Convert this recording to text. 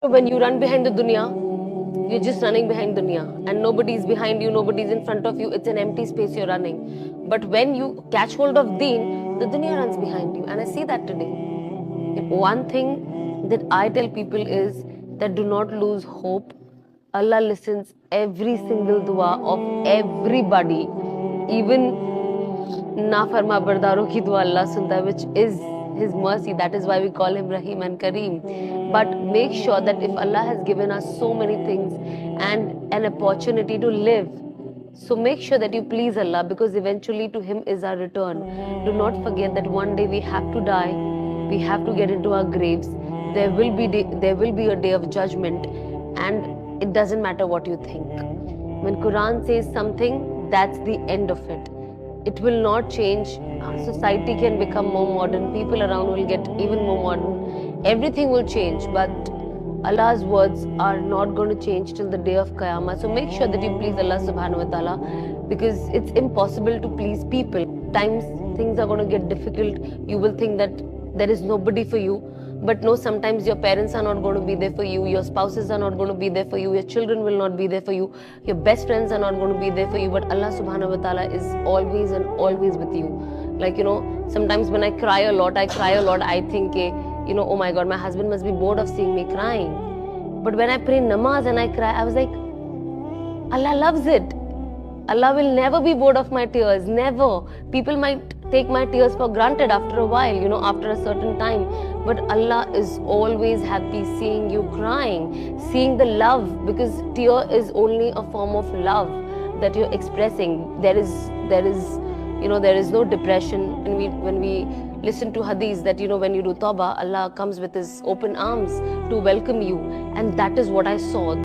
When you run behind the dunya, you're just running behind dunya, and nobody's behind you, nobody's in front of you. It's an empty space you're running. But when you catch hold of deen, the dunya runs behind you, and I see that today. One thing that I tell people is that do not lose hope. Allah listens every single dua of everybody, even नाफरमा बरदारों की दुआ अल्लाह सुनता है, which is his mercy. That is why we call him Rahim and Kareem. But make sure that if Allah has given us so many things and an opportunity to live, so make sure that you please Allah, because eventually to him is our return. Do not forget that one day we have to die, we have to get into our graves. There will be a day of judgment, and it doesn't matter what you think. When Quran says something, that's the end of it. It will not change. Society can become more modern, people around will get even more modern, everything will change, but Allah's words are not going to change till the day of Qiyamah. So make sure that you please Allah subhanahu wa ta'ala, because it's impossible to please people. Times things are going to get difficult, you will think that there is nobody for you, but no, sometimes your parents are not going to be there for you, your spouses are not going to be there for you, your children will not be there for you, your best friends are not going to be there for you, but Allah subhanahu wa ta'ala is always and always with you. Like, sometimes when I cry a lot, I think, oh my God, my husband must be bored of seeing me crying. But when I pray namaz and I cry, I was like, Allah loves it. Allah will never be bored of my tears, never. People might take my tears for granted after a while, after a certain time. But Allah is always happy seeing you crying, seeing the love, because tear is only a form of love that you're expressing. There is no depression. When we listen to hadith that, when you do tawbah, Allah comes with his open arms to welcome you. And that is what I saw.